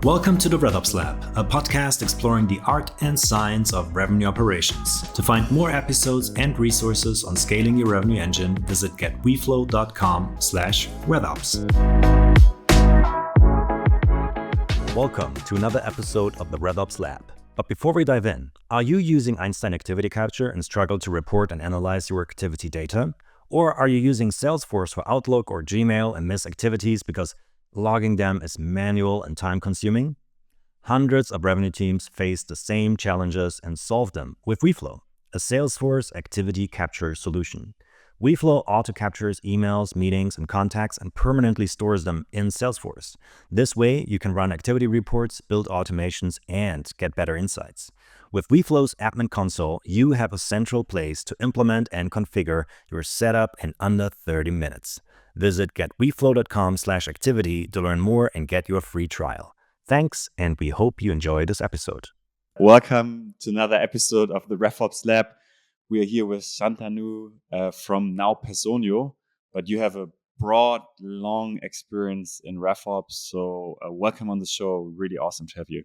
Welcome to the RevOps Lab, a podcast exploring the art and science of revenue operations. To find more episodes and resources on scaling your revenue engine, visit getweflow.com/RevOps. Welcome to another episode of the RevOps Lab. But before we dive in, are you using Einstein Activity Capture and struggle to report and analyze your activity data? Or are you using Salesforce for Outlook or Gmail and miss activities because logging them is manual and time-consuming? Hundreds of revenue teams face the same challenges and solve them with WeFlow, a Salesforce activity capture solution. WeFlow auto-captures emails, meetings, and contacts and permanently stores them in Salesforce. This way, you can run activity reports, build automations, and get better insights. With WeFlow's admin console, you have a central place to implement and configure your setup in under 30 minutes. Visit getweflow.com/activity to learn more and get your free trial. Thanks, and we hope you enjoy this episode. Welcome to another episode of the RevOps Lab. We are here with Shantanu from now Personio, but you have a broad, long experience in RevOps. So welcome on the show. Really awesome to have you.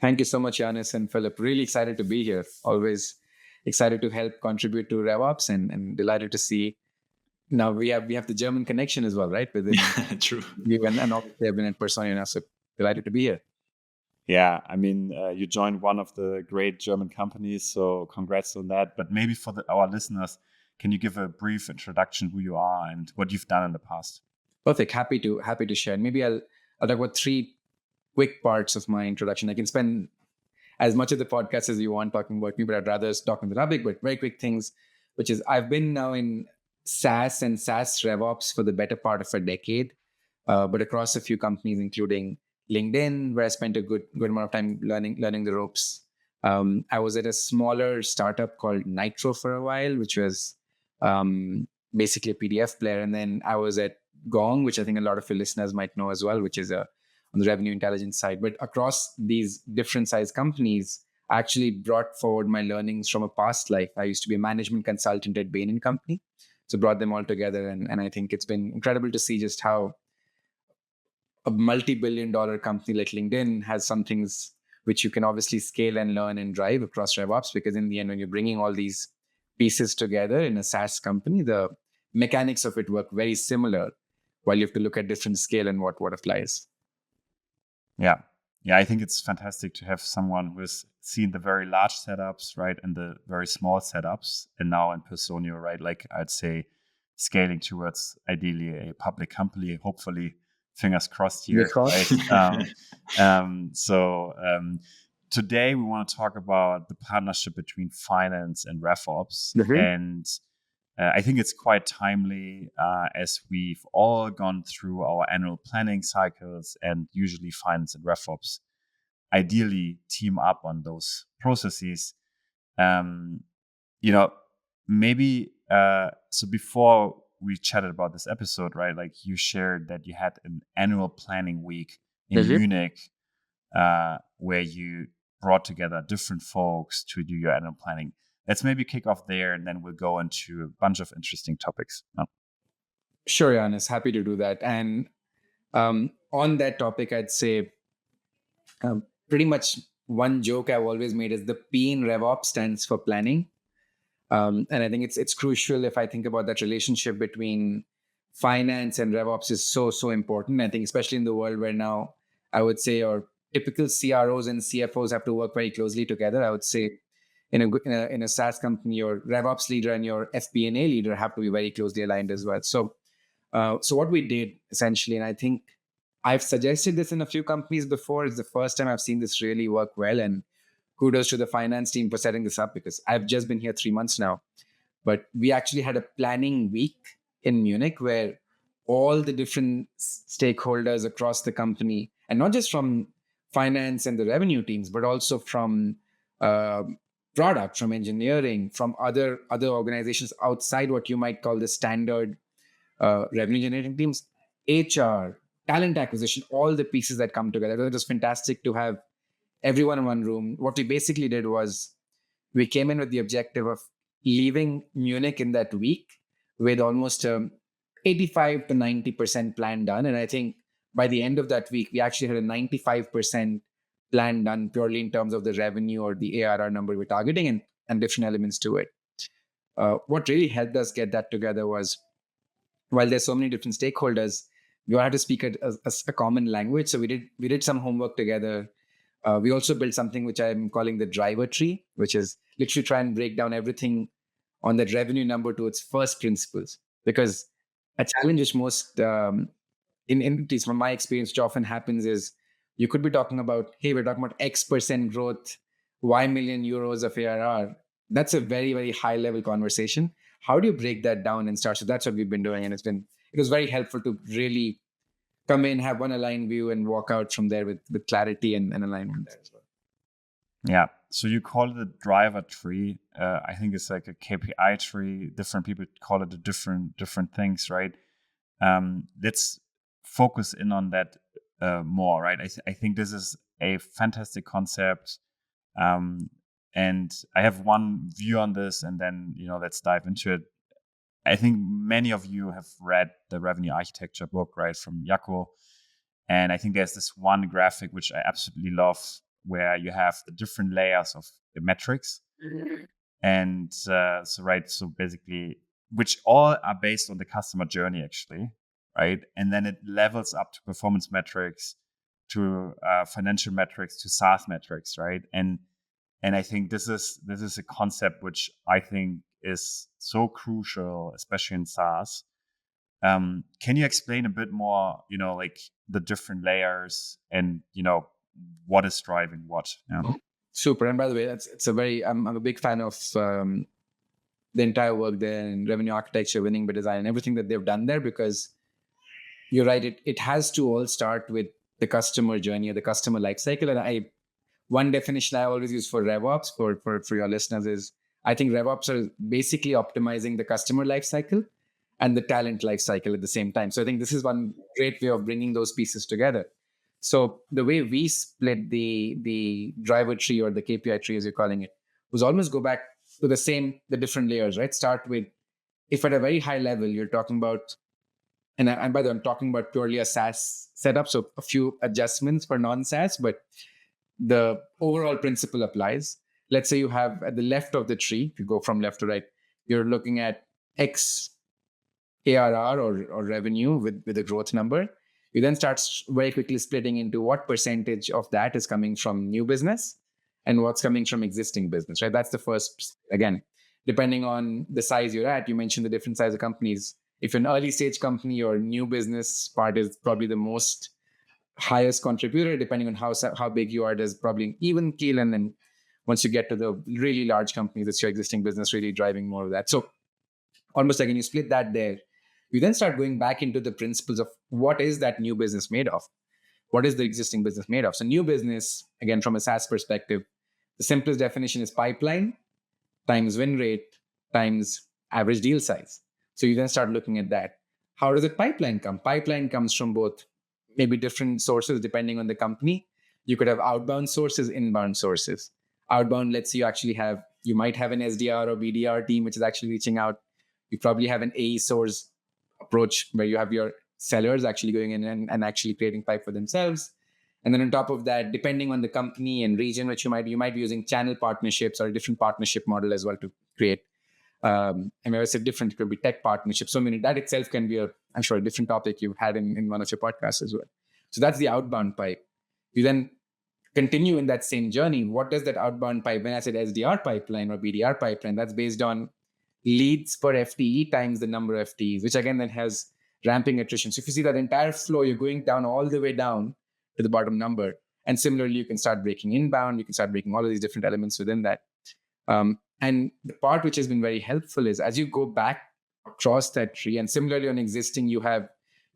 Thank you so much, Yanis and Philip. Really excited to be here. Always excited to help contribute to RevOps and delighted to see. Now we have the German connection as well, right? Within True. you and obviously I've been at Personio now, so delighted to be here. Yeah, I mean, you joined one of the great German companies, so congrats on that. But maybe for our listeners, can you give a brief introduction who you are and what you've done in the past? Perfect. Happy to share. Maybe I'll talk about three quick parts of my introduction. I can spend as much of the podcast as you want talking about me, but I'd rather talk on the topic. But very quick things, which is I've been now in SaaS and SaaS RevOps for the better part of a decade, but across a few companies, including LinkedIn, where I spent a good amount of time learning the ropes. I was at a smaller startup called Nitro for a while, which was basically a PDF player. And then I was at Gong, which I think a lot of your listeners might know as well, which is on the revenue intelligence side. But across these different size companies, I actually brought forward my learnings from a past life. I used to be a management consultant at Bain & Company. So brought them all together. And I think it's been incredible to see just how a multi-billion-dollar company like LinkedIn has some things which you can obviously scale and learn and drive across RevOps, because in the end, when you're bringing all these pieces together in a SaaS company, the mechanics of it work very similar, while you have to look at different scale and what applies. Yeah, I think it's fantastic to have someone who has seen the very large setups, right, and the very small setups, and now in Personio, right, like I'd say scaling towards ideally a public company, hopefully. Fingers crossed here. Right? Today we want to talk about the partnership between finance and RevOps. Mm-hmm. And I think it's quite timely as we've all gone through our annual planning cycles, and usually finance and RevOps ideally team up on those processes. Maybe so before we chatted about this episode, right? Like you shared that you had an annual planning week in Munich where you brought together different folks to do your annual planning. Let's maybe kick off there, and then we'll go into a bunch of interesting topics. Sure, Yanis, happy to do that. And on that topic, I'd say pretty much one joke I've always made is the P in RevOps stands for planning. And I think it's crucial if I think about that relationship between finance and RevOps is so important. I think especially in the world where now I would say our typical CROs and CFOs have to work very closely together. I would say in a SaaS company, your RevOps leader and your FP&A leader have to be very closely aligned as well. So what we did essentially, and I think I've suggested this in a few companies before, it's the first time I've seen this really work well, and kudos to the finance team for setting this up, because I've just been here 3 months now. But we actually had a planning week in Munich where all the different stakeholders across the company, and not just from finance and the revenue teams, but also from product, from engineering, from other organizations outside what you might call the standard revenue generating teams, HR, talent acquisition, all the pieces that come together. It was fantastic to have everyone in one room. What we basically did was we came in with the objective of leaving Munich in that week with almost 85 to 90% plan done. And I think by the end of that week, we actually had a 95% plan done purely in terms of the revenue or the ARR number we're targeting and different elements to it. What really helped us get that together was, while there's so many different stakeholders, we all had to speak a common language. So we did some homework together. We also built something which I'm calling the driver tree, which is literally try and break down everything on that revenue number to its first principles. Because a challenge which most in entities, from my experience, which often happens is you could be talking about, hey, we're talking about X% growth, Y million euros of ARR. That's a very, very high level conversation. How do you break that down and start? So that's what we've been doing. And it was very helpful to really come in, have one aligned view, and walk out from there with clarity and alignment there as well. Yeah. So you call it a driver tree. I think it's like a KPI tree. Different people call it different things, right? Let's focus in on that more, right? I think this is a fantastic concept. And I have one view on this, and then, let's dive into it. I think many of you have read the revenue architecture book, right, from Jaco. And I think there's this one graphic which I absolutely love, where you have the different layers of the metrics. And so basically, which all are based on the customer journey, actually, right? And then it levels up to performance metrics, to financial metrics, to SaaS metrics, right? And I think this is a concept which I think is so crucial, especially in SaaS. Can you explain a bit more, like the different layers and, what is driving what? Yeah. Super. And by the way, I'm a big fan of the entire work there in revenue architecture, winning by design, and everything that they've done there, because you're right. It has to all start with the customer journey or the customer lifecycle. And one definition I always use for RevOps for your listeners is, I think RevOps are basically optimizing the customer lifecycle and the talent lifecycle at the same time. So I think this is one great way of bringing those pieces together. So the way we split the driver tree, or the KPI tree, as you're calling it, was almost go back to the different layers, right? Start with, if at a very high level, you're talking about, and by the way, I'm talking about purely a SaaS setup, so a few adjustments for non-SaaS, but the overall principle applies. Let's say you have at the left of the tree, if you go from left to right, you're looking at X ARR or revenue with a growth number. You then start very quickly splitting into what percentage of that is coming from new business and what's coming from existing business, right? That's the first, again, depending on the size you're at. You mentioned the different size of companies. If you're an early stage company, your new business part is probably the most highest contributor. Depending on how big you are, there's probably even keel. And then once you get to the really large companies, it's your existing business really driving more of that. So almost like when you split that there, you then start going back into the principles of what is that new business made of? What is the existing business made of? So new business, again, from a SaaS perspective, the simplest definition is pipeline times win rate times average deal size. So you then start looking at that. How does the pipeline come? Pipeline comes from both maybe different sources depending on the company. You could have outbound sources, inbound sources. Outbound, let's say you might have an SDR or BDR team which is actually reaching out. You probably have an AE source approach where you have your sellers actually going in and actually creating pipe for themselves. And then on top of that, depending on the company and region which you might be using channel partnerships or a different partnership model as well to create. And when I say different, it could be tech partnerships. So that itself can be I'm sure, a different topic you've had in one of your podcasts as well. So that's the outbound pipe. You then continue in that same journey. What does that outbound pipe, when I said SDR pipeline or BDR pipeline, that's based on leads per FTE times the number of FTEs, which again then has ramping attrition. So if you see that entire flow, you're going down all the way down to the bottom number. And similarly, you can start breaking inbound. You can start breaking all of these different elements within that. And the part which has been very helpful is as you go back across that tree, and similarly on existing, you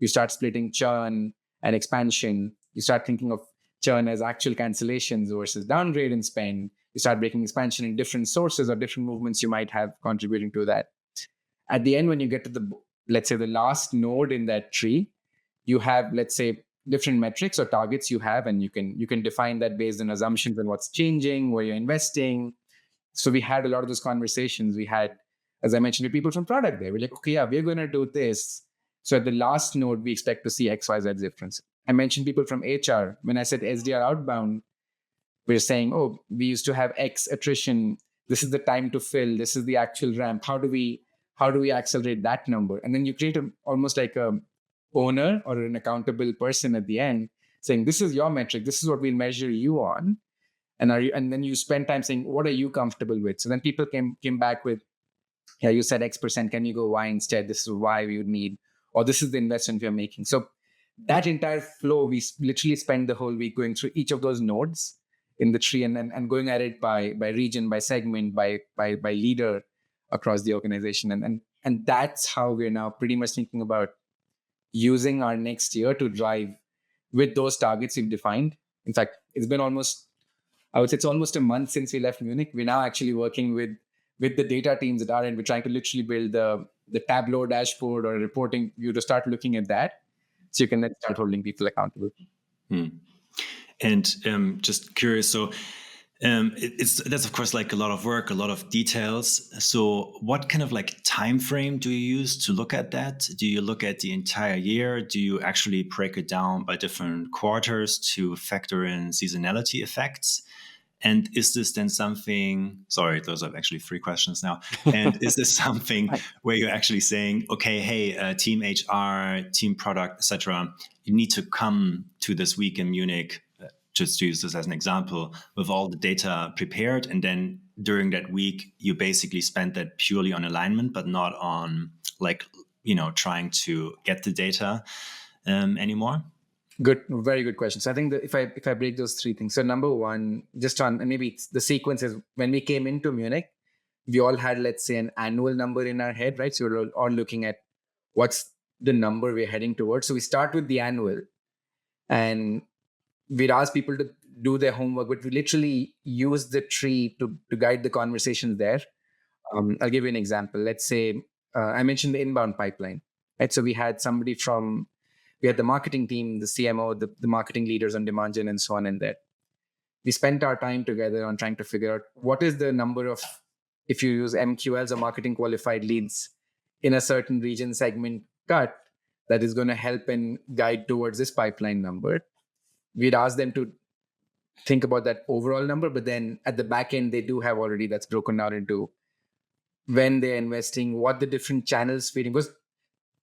start splitting churn and expansion. You start thinking of churn as actual cancellations versus downgrade in spend. You start breaking expansion in different sources or different movements you might have contributing to that. At the end, when you get to let's say the last node in that tree, you have, let's say, different metrics or targets you have, and you can define that based on assumptions on what's changing, where you're investing. So we had a lot of those conversations. We had, as I mentioned, with people from product there. We're like, okay, yeah, we're going to do this. So at the last node, we expect to see X, Y, Z difference. I mentioned people from HR. When I said SDR outbound, we're saying, oh, we used to have X attrition. This is the time to fill. This is the actual ramp. How do we accelerate that number? And then you create almost like a owner or an accountable person at the end saying, this is your metric. This is what we'll measure you on. And then you spend time saying, what are you comfortable with? So then people came back with, yeah, you said X%. Can you go Y instead? This is why we would need, or this is the investment we're making. So that entire flow, we literally spend the whole week going through each of those nodes in the tree and going at it by region, by segment, by leader across the organization. And that's how we're now pretty much thinking about using our next year to drive with those targets we've defined. In fact, it's almost a month since we left Munich. We're now actually working with the data teams at our end. We're trying to literally build the Tableau dashboard or reporting view to start looking at that, so you can then start holding people accountable. And just curious, so that's of course like a lot of work, a lot of details. So what kind of like time frame do you use to look at that? Do you look at the entire year? Do you actually break it down by different quarters to factor in seasonality effects? And is this then something, sorry, those are actually 3 questions now. And is this something where you're actually saying, okay, hey, team HR, team product, etc., you need to come to this week in Munich, just to use this as an example, with all the data prepared. And then during that week, you basically spend that purely on alignment, but not on trying to get the data anymore? Good, very good question. So I think that if I break those 3 things, so number one, just on, and maybe the sequence is when we came into Munich, we all had, let's say, an annual number in our head, right? So we're all looking at what's the number we're heading towards. So we start with the annual, and we'd ask people to do their homework, but we literally use the tree to guide the conversations there. I'll give you an example. Let's say I mentioned the inbound pipeline, right? So we had the marketing team, the CMO, the marketing leaders on demand gen and so on in there. We spent our time together on trying to figure out what is the number of, if you use MQLs or marketing qualified leads in a certain region segment cut, that is going to help and guide towards this pipeline number. We'd ask them to think about that overall number, but then at the back end, they do have already that's broken down into when they're investing, what the different channels feeding. Because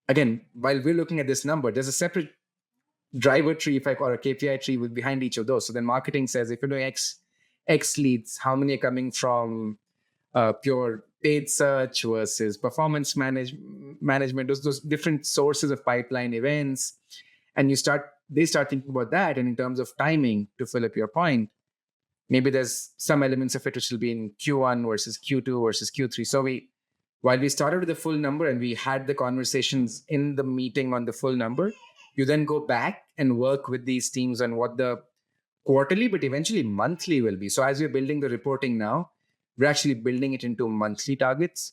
again, while we're looking at this number, there's a separate driver tree, or a KPI tree behind each of those. So then marketing says, if you're doing X leads, how many are coming from pure paid search versus performance management, those different sources of pipeline events. And they start thinking about that. And in terms of timing, to fill up your point, maybe there's some elements of it which will be in Q1 versus Q2 versus Q3. So while we started with the full number and we had the conversations in the meeting on the full number, you then go back and work with these teams on what the quarterly, but eventually monthly will be. So as we're building the reporting now, we're actually building it into monthly targets.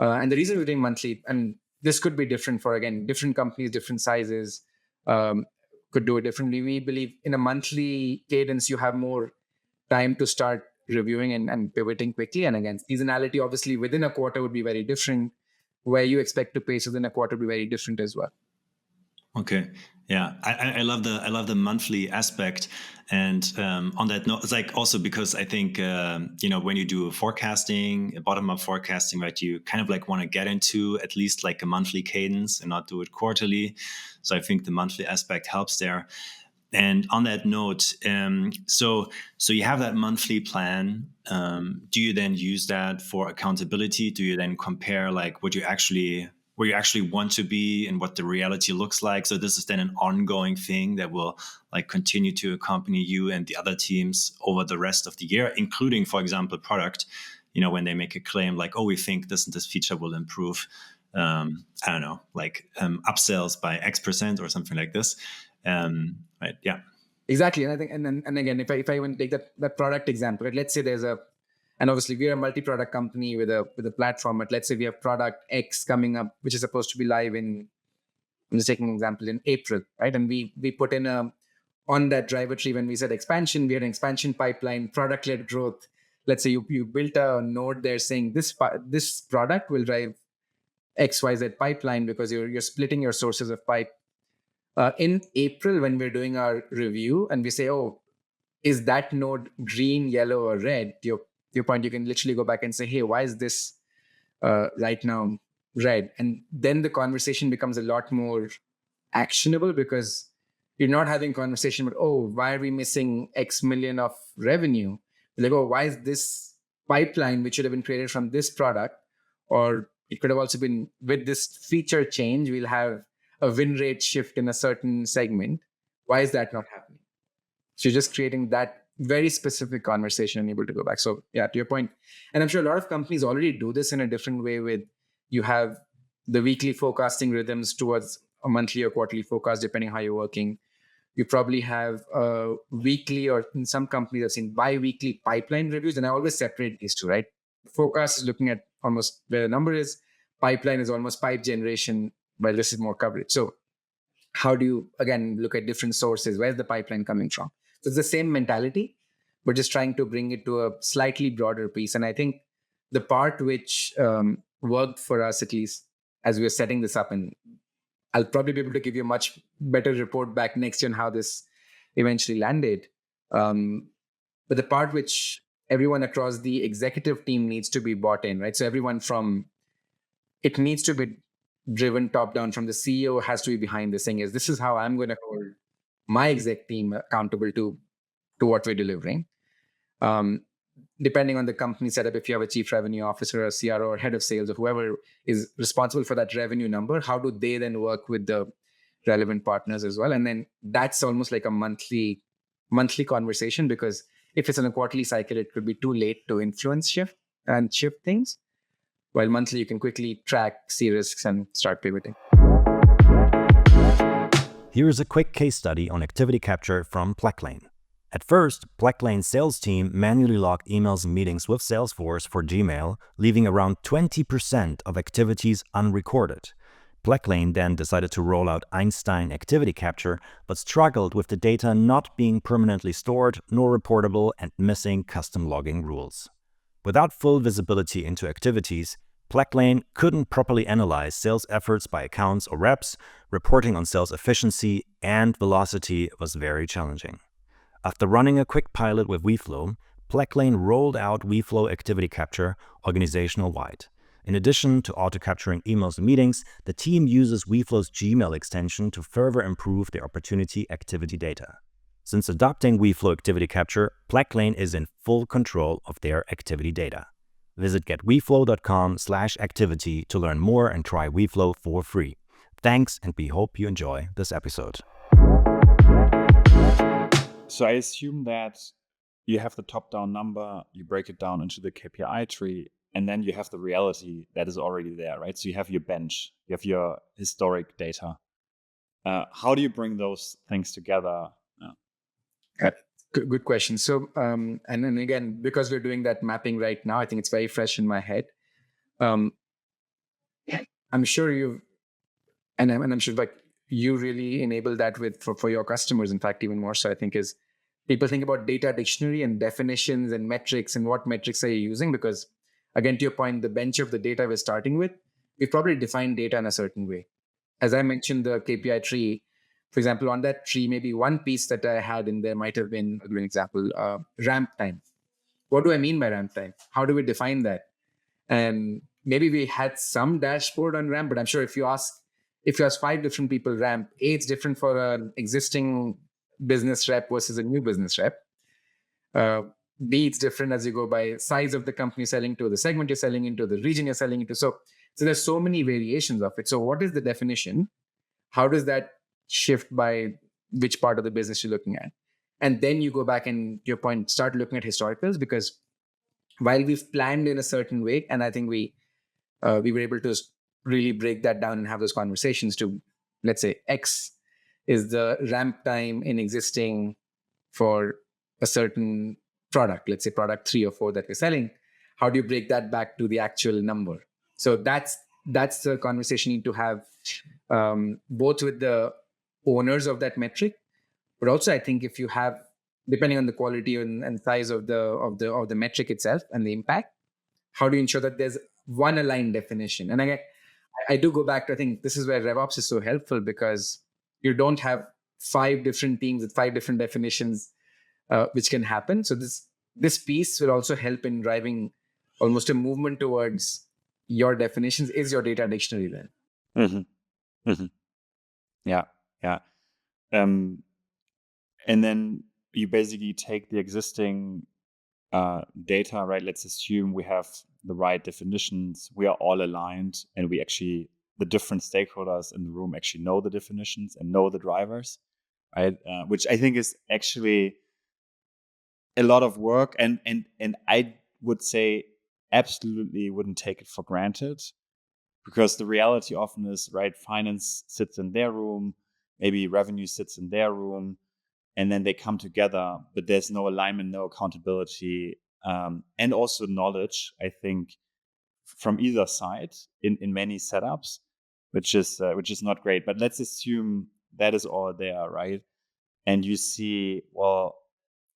And the reason we're doing monthly, and this could be different for, again, different companies, different sizes, could do it differently. We believe in a monthly cadence, you have more time to start reviewing and pivoting quickly. And again, seasonality obviously within a quarter would be very different. Where you expect to pace within a quarter would be very different as well. Okay, yeah, I love the monthly aspect, and on that note, it's like also because I think when you do forecasting, bottom up forecasting, right, you kind of like want to get into at least like a monthly cadence and not do it quarterly. So I think the monthly aspect helps there. And on that note, so you have that monthly plan. Do you then use that for accountability? Do you then compare like where you actually want to be and what the reality looks like? So this is then an ongoing thing that will like continue to accompany you and the other teams over the rest of the year, including, for example, product. When they make a claim like, oh, we think this and this feature will improve, I don't know, like upsells by X% or something like this. Right. Yeah. Exactly. And I think, and again, if I even take that product example, right? Let's say and obviously we're a multi-product company with a platform, but let's say we have product X coming up, which is supposed to be live I'm just taking an example, in April, right? And we put in on that driver tree, when we said expansion, we had an expansion pipeline, product-led growth. Let's say you built a node there saying this product will drive XYZ pipeline because you're splitting your sources of pipe In April, when we're doing our review and we say, oh, is that node green, yellow, or red? To your point, you can literally go back and say, hey, why is this right now red? And then the conversation becomes a lot more actionable, because you're not having conversation about, oh, why are we missing X million of revenue? Like, oh, why is this pipeline, which should have been created from this product, or it could have also been with this feature change, we'll have a win rate shift in a certain segment. Why is that not happening? So you're just creating that very specific conversation and able to go back. So yeah, to your point, and I'm sure a lot of companies already do this in a different way. With you have the weekly forecasting rhythms towards a monthly or quarterly forecast, depending how you're working. You probably have weekly, or in some companies I've seen bi-weekly pipeline reviews, and I always separate these two, right? Forecast is looking at almost where the number is. Pipeline is almost pipe generation, while this is more coverage. So how do you, again, look at different sources? Where's the pipeline coming from? So it's the same mentality, but just trying to bring it to a slightly broader piece. And I think the part which worked for us, at least as we were setting this up, and I'll probably be able to give you a much better report back next year on how this eventually landed. But the part which everyone across the executive team needs to be bought in, right? So everyone from, it needs to be driven top down from the CEO, has to be behind this thing, is this is how I'm going to hold my exec team accountable to what we're delivering. Depending on the company setup, if you have a chief revenue officer, a CRO, or head of sales, or whoever is responsible for that revenue number, how do they then work with the relevant partners as well? And then that's almost like a monthly conversation, because if it's on a quarterly cycle, it could be too late to influence shift things. While monthly, you can quickly track, see risks, and start pivoting. Here's a quick case study on activity capture from Plecklane. At first, Plecklane's sales team manually logged emails and meetings with Salesforce for Gmail, leaving around 20% of activities unrecorded. Plecklane then decided to roll out Einstein Activity Capture, but struggled with the data not being permanently stored nor reportable and missing custom logging rules. Without full visibility into activities, Plecklane couldn't properly analyze sales efforts by accounts or reps. Reporting on sales efficiency and velocity was very challenging. After running a quick pilot with WeFlow, Plecklane rolled out WeFlow Activity Capture organizational-wide. In addition to auto-capturing emails and meetings, the team uses WeFlow's Gmail extension to further improve their opportunity activity data. Since adopting WeFlow Activity Capture, Plecklane is in full control of their activity data. Visit getweflow.com/activity to learn more and try WeFlow for free. Thanks, and we hope you enjoy this episode. So I assume that you have the top-down number, you break it down into the KPI tree, and then you have the reality that is already there, right? So you have your bench, you have your historic data. How do you bring those things together? Good question. So, and then again, because we're doing that mapping right now, I think it's very fresh in my head. I'm sure I'm sure like you really enable that for your customers. In fact, even more so, I think, is people think about data dictionary and definitions and metrics, and what metrics are you using? Because again, to your point, the bench of the data we're starting with, we probably define data in a certain way. As I mentioned, the KPI tree, for example, on that tree, maybe one piece that I had in there might have been, a good example, ramp time. What do I mean by ramp time? How do we define that? And maybe we had some dashboard on ramp, but I'm sure if you ask 5 different people ramp, A, it's different for an existing business rep versus a new business rep. B, it's different as you go by size of the company you're selling to, the segment you're selling into, the region you're selling into. So there's so many variations of it. So what is the definition? How does that shift by which part of the business you're looking at? And then you go back and, to your point, start looking at historicals, because while we've planned in a certain way, and I think we were able to really break that down and have those conversations to, let's say, X is the ramp time in existing for a certain product, let's say product 3 or 4 that we're selling. How do you break that back to the actual number? So that's the conversation you need to have, both with the owners of that metric, but also I think if you have, depending on the quality and size of the metric itself and the impact, how do you ensure that there's one aligned definition? And I do go back to, I think this is where RevOps is so helpful, because you don't have 5 different teams with 5 different definitions, which can happen. So this piece will also help in driving almost a movement towards your definitions is your data dictionary then. Mm-hmm. Mm-hmm. Yeah. And then you basically take the existing data, right? Let's assume we have the right definitions, we are all aligned, and the different stakeholders in the room actually know the definitions and know the drivers, right? Which I think is actually a lot of work, and I would say absolutely wouldn't take it for granted, because the reality often is, right, finance sits in their room, maybe revenue sits in their room, and then they come together, but there's no alignment, no accountability, and also knowledge, I think, from either side in many setups, which is not great. But let's assume that is all there, right? And you see, well,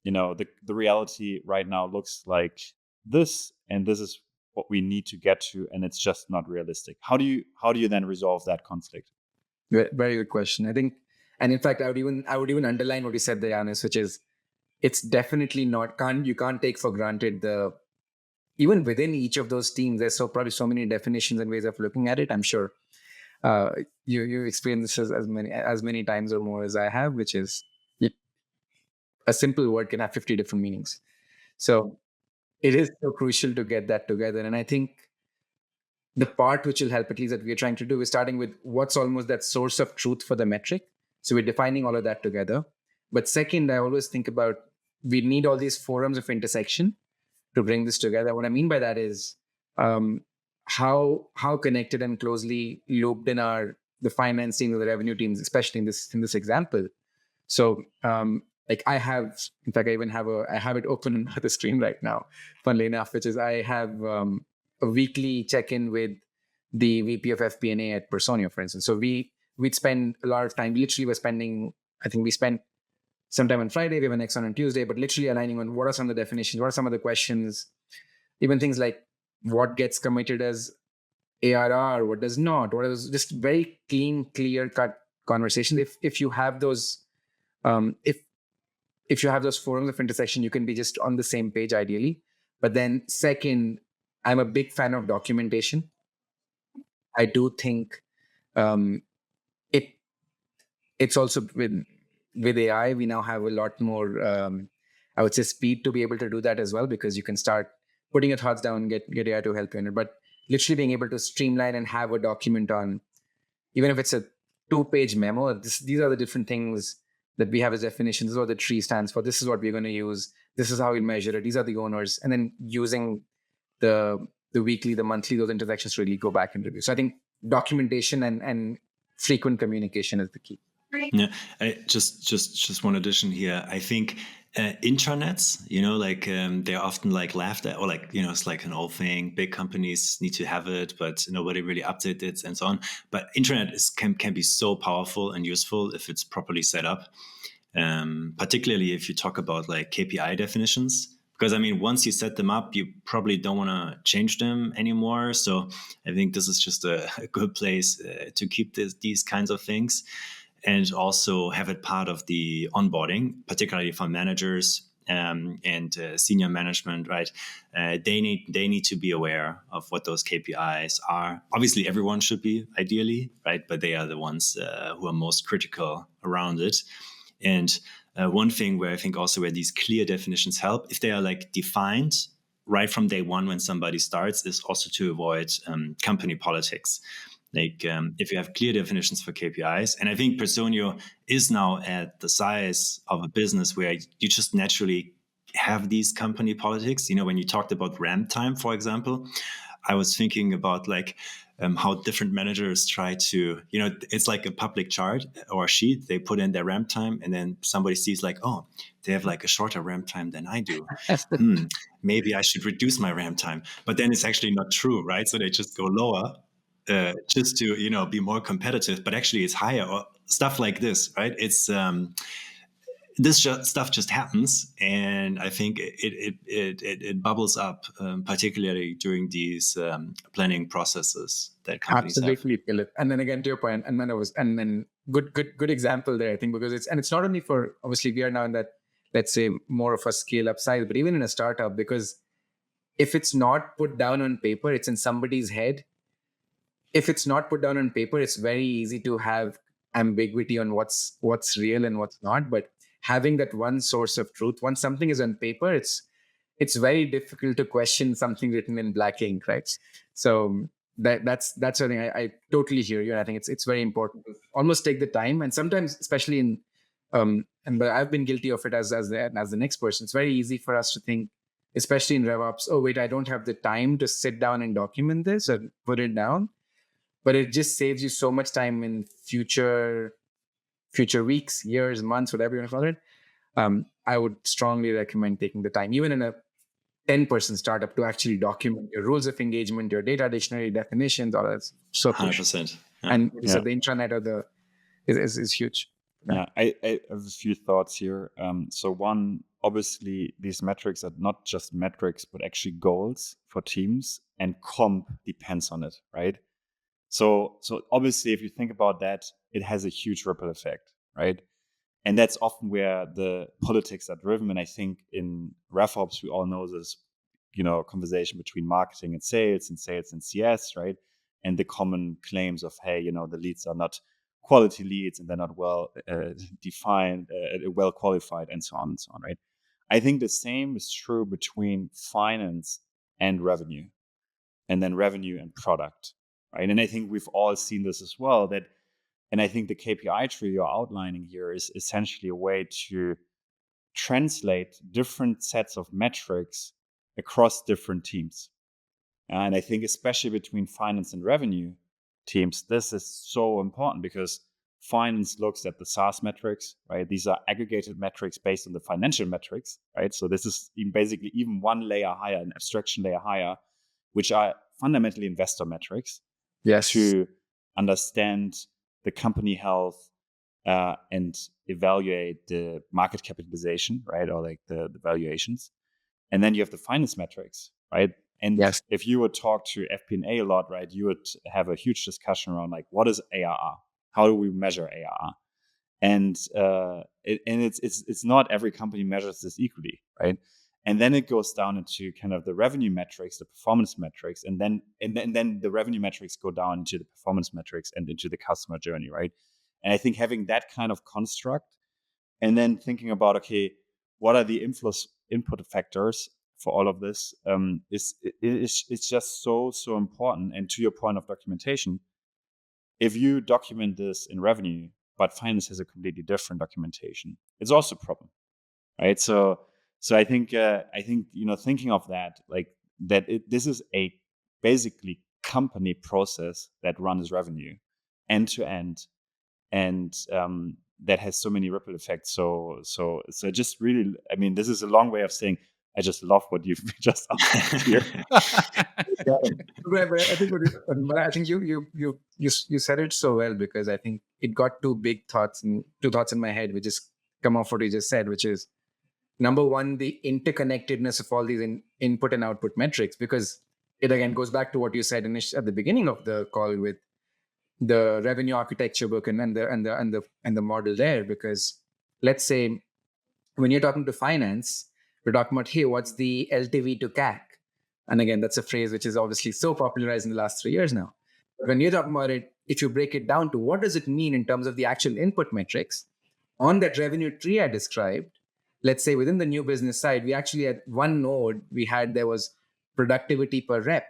the reality right now looks like this, and this is what we need to get to, and it's just not realistic. How do you then resolve that conflict? Very good question. I think, and in fact, I would even underline what you said there, Yanis, which is it's definitely you can't take for granted even within each of those teams, there's probably so many definitions and ways of looking at it. I'm sure you experienced this as many times or more as I have, which is a simple word can have 50 different meanings. So it is so crucial to get that together. And I think the part which will help, at least that we're trying to do, is starting with what's almost that source of truth for the metric. So we're defining all of that together. But second, I always think about we need all these forums of intersection to bring this together. What I mean by that is how connected and closely looped in are the finance team or the revenue teams, especially in this example. So like I have it open on the screen right now, funnily enough, which is I have a weekly check-in with the VP of FP&A at Personio, for instance. So we'd spend a lot of time. I think we spent sometime on Friday, we have a next one on Tuesday, but literally aligning on what are some of the definitions, what are some of the questions, even things like what gets committed as ARR, what does not, what is just very clean, clear-cut conversation. If you have those, if you have those forums of intersection, you can be just on the same page ideally. But then second, I'm a big fan of documentation. I do think it's also with AI, we now have a lot more, I would say, speed to be able to do that as well, because you can start putting your thoughts down, get AI to help you in it. But literally being able to streamline and have a document on, even if it's a 2-page memo, these are the different things that we have as definitions. This is what the tree stands for. This is what we're going to use. This is how we'll measure it. These are the owners. And then using the weekly, the monthly, those intersections to really go back and review. So I think documentation and frequent communication is the key. Yeah, just one addition here. I think intranets, they're often like laughed at, or it's like an old thing. Big companies need to have it, but nobody really updates it and so on. But intranet can be so powerful and useful if it's properly set up, particularly if you talk about like KPI definitions. Because once you set them up, you probably don't want to change them anymore. So I think this is just a good place to keep these kinds of things. And also have it part of the onboarding, particularly for managers and senior management, right? They need to be aware of what those KPIs are. Obviously, everyone should be, ideally, right? But they are the ones who are most critical around it. And one thing where I think also where these clear definitions help, if they are like defined right from day one when somebody starts, is also to avoid company politics. Like if you have clear definitions for KPIs, and I think Personio is now at the size of a business where you just naturally have these company politics. When you talked about ramp time, for example, I was thinking about like how different managers try to, it's like a public chart or a sheet. They put in their ramp time, and then somebody sees like, oh, they have like a shorter ramp time than I do. Maybe I should reduce my ramp time. But then it's actually not true, right? So they just go lower. Just to be more competitive, but actually it's higher, or stuff like this, right? It's stuff just happens, and I think it bubbles up, particularly during these planning processes that companies Absolutely, Philip. And then again, to your point, and then good example there, I think, because it's not only for, obviously we are now in that, let's say, more of a scale up size, but even in a startup, because if it's not put down on paper, it's in somebody's head. If it's not put down on paper, it's very easy to have ambiguity on what's real and what's not. But having that one source of truth, once something is on paper, it's very difficult to question something written in black ink, right? So that's something I totally hear you, and I think it's very important to almost take the time. And sometimes, especially in but I've been guilty of it as the next person. It's very easy for us to think, especially in RevOps, oh wait, I don't have the time to sit down and document this or put it down. But it just saves you so much time in future weeks, years, months, whatever you want to call it. I would strongly recommend taking the time, even in a 10-person startup, to actually document your rules of engagement, your data dictionary definitions, all that's so crucial. 100%. Yeah. And so the intranet or is huge. Yeah, I have a few thoughts here. So one, obviously, these metrics are not just metrics, but actually goals for teams, and comp depends on it, right? So obviously, if you think about that, it has a huge ripple effect, right? And that's often where the politics are driven. And I think in RevOps, we all know this, conversation between marketing and sales and CS, right? And the common claims of, hey, the leads are not quality leads and they're not well defined, well qualified, and so on, right? I think the same is true between finance and revenue, and then revenue and product, right? And I think we've all seen this as well, and I think the KPI tree you're outlining here is essentially a way to translate different sets of metrics across different teams. And I think especially between finance and revenue teams, this is so important, because finance looks at the SaaS metrics, right? These are aggregated metrics based on the financial metrics, right? So this is basically even one layer higher, an abstraction layer higher, which are fundamentally investor metrics. Yes. To understand the company health and evaluate the market capitalization, right? Or like the valuations. And then you have the finance metrics, right? And yes, if you would talk to FP&A a lot, right, you would have a huge discussion around like, what is ARR? How do we measure ARR? And it's not every company measures this equally, right? And then it goes down into kind of the revenue metrics, the performance metrics, and then the revenue metrics go down into the performance metrics and into the customer journey, right? And I think having that kind of construct, and then thinking about, okay, what are the input factors for all of this, it's just so important. And to your point of documentation, if you document this in revenue, but finance has a completely different documentation, it's also a problem, right? So I think thinking of that, like that, this is a basically company process that runs revenue end to end, and that has so many ripple effects. So just really, I mean, this is a long way of saying I just love what you've just asked here. But I think you said it so well, because I think it got two thoughts in my head, which is come off what you just said, which is number one, the interconnectedness of all these input and output metrics, because it again goes back to what you said at the beginning of the call with the revenue architecture book and the model there. Because let's say when you're talking to finance, we're talking about, hey, what's the LTV to CAC? And again, that's a phrase which is obviously so popularized in the last 3 years now. But when you're talking about it, if you break it down to what does it mean in terms of the actual input metrics, on that revenue tree I described, let's say within the new business side, we actually had one node there was productivity per rep.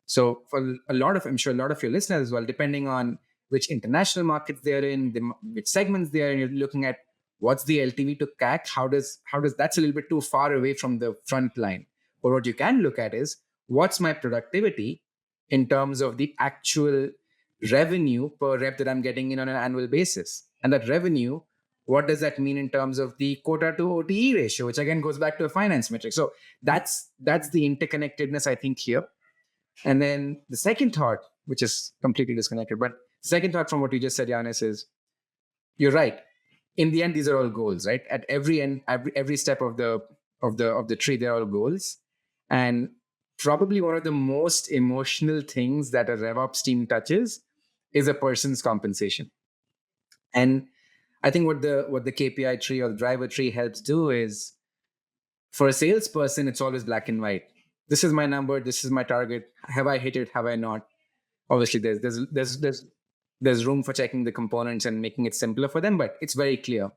So for I'm sure a lot of your listeners as well, depending on which international markets they're in, which segments they're in, you're looking at what's the LTV to CAC? How does that's a little bit too far away from the front line. But what you can look at is what's my productivity in terms of the actual revenue per rep that I'm getting in on an annual basis. And that revenue, what does that mean in terms of the quota to OTE ratio, which again goes back to a finance metric. So that's the interconnectedness, I think, here. And then the second thought, which is completely disconnected, but second thought from what you just said, Yanis, is you're right. In the end, these are all goals, right? At every end, every step of the tree, they're all goals. And probably one of the most emotional things that a RevOps team touches is a person's compensation. And I think what the KPI tree or the driver tree helps do is, for a salesperson, it's always black and white. This is my number. This is my target. Have I hit it? Have I not? Obviously, there's room for checking the components and making it simpler for them, but it's very clear.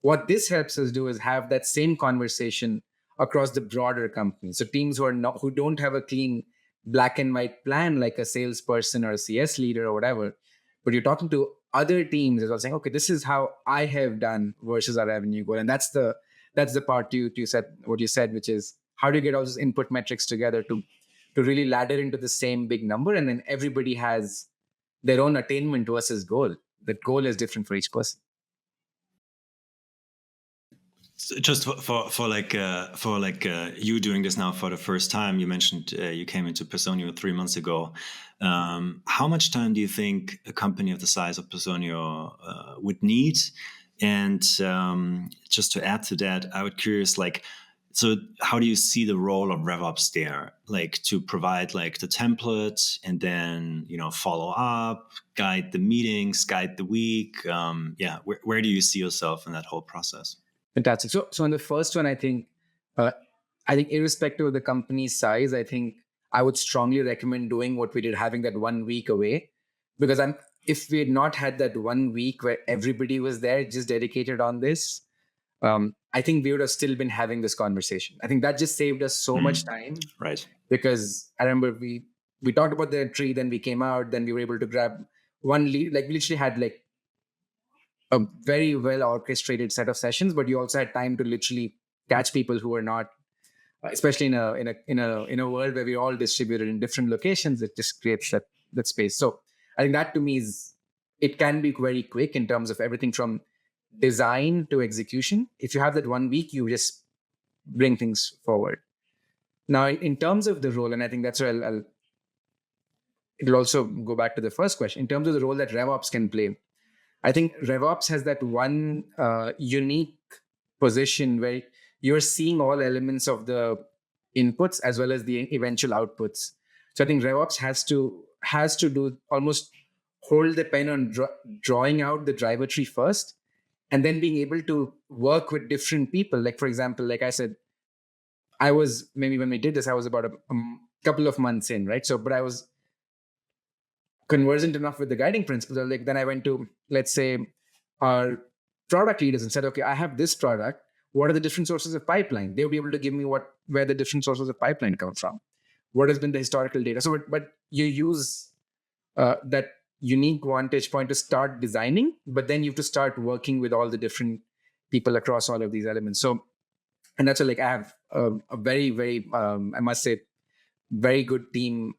What this helps us do is have that same conversation across the broader company. So teams who don't have a clean black and white plan, like a salesperson or a CS leader or whatever, but you're talking to other teams as well, saying, okay, this is how I have done versus our revenue goal. And that's the part you said, what you said, which is how do you get all those input metrics together to really ladder into the same big number, and then everybody has their own attainment versus goal. That goal is different for each person. Just for you doing this now for the first time, you mentioned you came into Personio 3 months ago. How much time do you think a company of the size of Personio would need? And just to add to that, I would curious, so how do you see the role of RevOps there? Like to provide like the template and then, follow up, guide the meetings, guide the week. Where do you see yourself in that whole process? Fantastic. So on the first one, I think irrespective of the company's size, I think I would strongly recommend doing what we did, having that 1 week away, because if we had not had that 1 week where everybody was there, just dedicated on this, I think we would have still been having this conversation. I think that just saved us so much time. Right. Because I remember we talked about the tree, then we came out, then we were able to grab one lead. Like we literally had like a very well orchestrated set of sessions, but you also had time to literally catch people who were not, especially in a world where we're all distributed in different locations. It just creates that space. So I think that to me it can be very quick in terms of everything from design to execution. If you have that 1 week, you just bring things forward. Now, in terms of the role, and I think that's where it'll also go back to the first question. In terms of the role that RevOps can play, I think RevOps has that one unique position where you're seeing all elements of the inputs as well as the eventual outputs. So I think RevOps has to do almost hold the pen on drawing out the driver tree first, and then being able to work with different people. Like, for example, like I said, maybe when we did this, I was about a couple of months in, right? So, but I was conversant enough with the guiding principles. Like, then I went to, let's say, our product leaders and said, okay, I have this product. What are the different sources of pipeline? They'll be able to give me where the different sources of pipeline come from. What has been the historical data? So, but you use that unique vantage point to start designing, but then you have to start working with all the different people across all of these elements. So, and that's like I have a very, very, I must say, very good team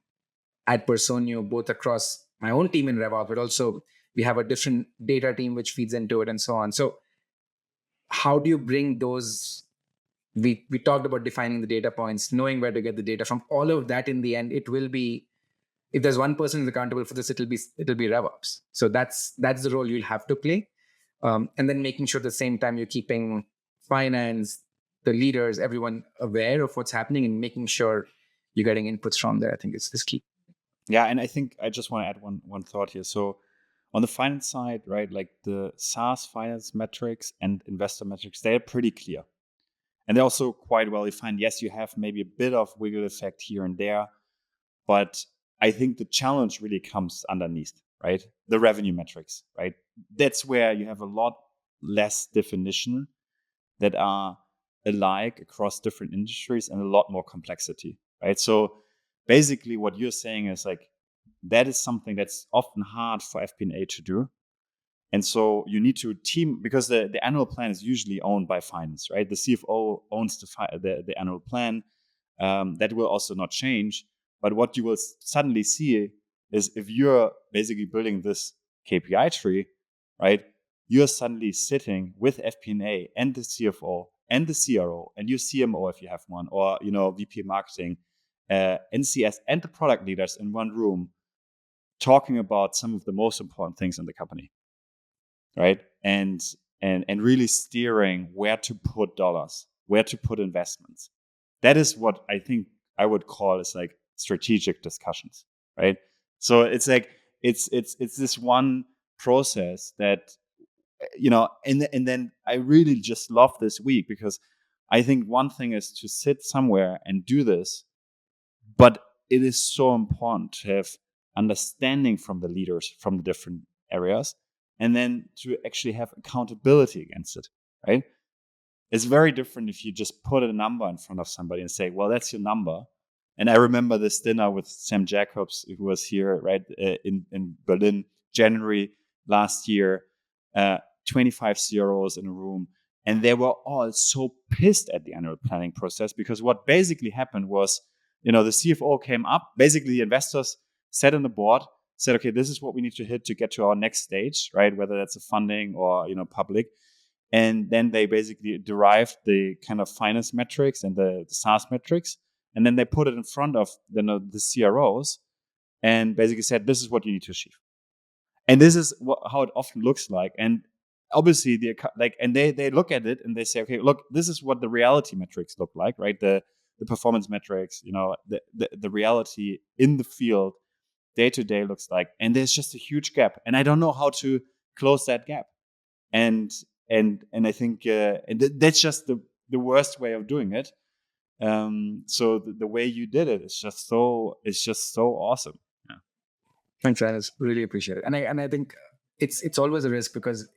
at Personio, both across my own team in RevOps, but also we have a different data team which feeds into it and so on. So how do you bring those? We talked about defining the data points, knowing where to get the data from. All of that in the end, it will be, if there's one person who's accountable for this, it'll be RevOps. So that's the role you'll have to play. And then making sure at the same time you're keeping finance, the leaders, everyone aware of what's happening and making sure you're getting inputs from there. I think is key. Yeah, and I think I just want to add one thought here. So on the finance side, right, like the SaaS finance metrics and investor metrics, they're pretty clear. And they're also quite well defined. Yes, you have maybe a bit of wiggle effect here and there, but I think the challenge really comes underneath, right? The revenue metrics, right? That's where you have a lot less definition that are alike across different industries and a lot more complexity, right? So basically what you're saying is like, that is something that's often hard for FP&A to do. And so you need to team, because the annual plan is usually owned by finance, right? The CFO owns the annual plan. That will also not change. But what you will suddenly see is if you're basically building this KPI tree, right? You're suddenly sitting with FP&A and the CFO and the CRO and your CMO if you have one, or VP marketing, NCS and the product leaders in one room, talking about some of the most important things in the company, right? And really steering where to put dollars, where to put investments. That is what I think I would call is like strategic discussions, right? So it's like it's this one process that and then I really just love this week, because I think one thing is to sit somewhere and do this, but it is so important to have understanding from the leaders from the different areas, and then to actually have accountability against it, right? It's very different if you just put a number in front of somebody and say, well, that's your number. And I remember this dinner with Sam Jacobs, who was here, right, in Berlin, January last year, 25 CROs in a room. And they were all so pissed at the annual planning process, because what basically happened was, the CFO came up, basically the investors sat on the board, said, okay, this is what we need to hit to get to our next stage, right? Whether that's a funding or, public. And then they basically derived the kind of finance metrics and the SaaS metrics. And then they put it in front of the CROs and basically said, this is what you need to achieve. And this is how it often looks like. And obviously, they look at it and they say, okay, look, this is what the reality metrics look like, right? The performance metrics, the reality in the field day to day looks like. And there's just a huge gap. And I don't know how to close that gap. And I think that's just the worst way of doing it. So the way you did it is just so awesome. Yeah. Thanks, Anis. Really appreciate it. And I think it's always a risk, because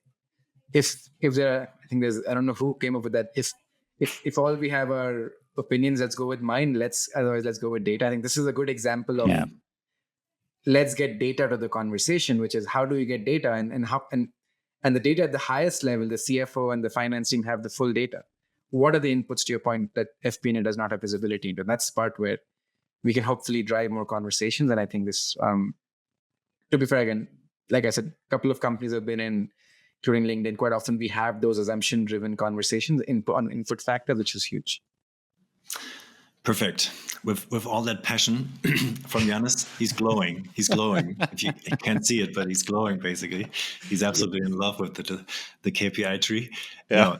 if there are, I think I don't know who came up with that. If all we have are opinions, let's go with mine. Otherwise let's go with data. I think this is a good example of let's get data to the conversation, which is how do you get data and the data at the highest level, the CFO and the finance team have the full data. What are the inputs, to your point, that FP&A does not have visibility into? And that's the part where we can hopefully drive more conversations. And I think this, to be fair, again, like I said, a couple of companies have been including LinkedIn. Quite often we have those assumption-driven conversations on input factor, which is huge. Perfect. With all that passion from Yannis, he's glowing. He's glowing. If you can't see it, but he's glowing, basically. He's absolutely in love with the KPI tree. Yeah.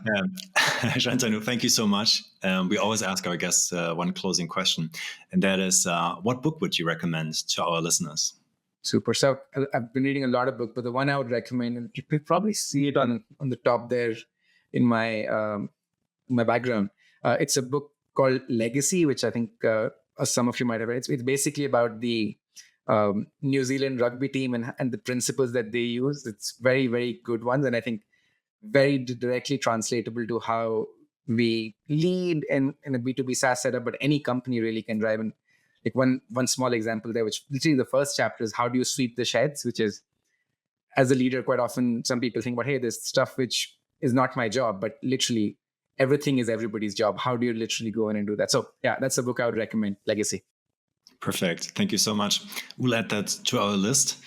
Shantanu, thank you so much. We always ask our guests one closing question, and that is, what book would you recommend to our listeners? Super. So I've been reading a lot of books, but the one I would recommend, and you could probably see it on the top there in my background. It's a book called Legacy, which I think some of you might have read. It's basically about the New Zealand rugby team and the principles that they use. It's very, very good ones, and I think very directly translatable to how we lead in a B2B SaaS setup, but any company really can drive. And like one small example there, which literally the first chapter is how do you sweep the sheds, which is, as a leader, quite often some people think about, hey, there's stuff which is not my job, but literally everything is everybody's job. How do you literally go in and do that? So yeah, that's a book I would recommend, Legacy. Perfect. Thank you so much. We'll add that to our list.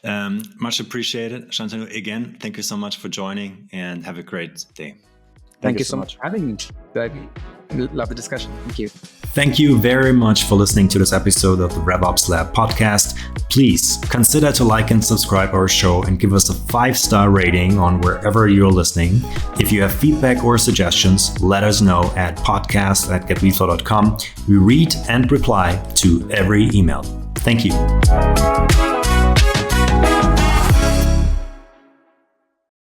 Much appreciated. Shantanu, again, thank you so much for joining, and have a great day. Thank you so much for having me. I love the discussion. Thank you. Thank you very much for listening to this episode of the RevOps Lab podcast. Please consider to like and subscribe our show and give us a 5-star rating on wherever you're listening. If you have feedback or suggestions, let us know at podcast@getweeflow.com. We read and reply to every email. Thank you.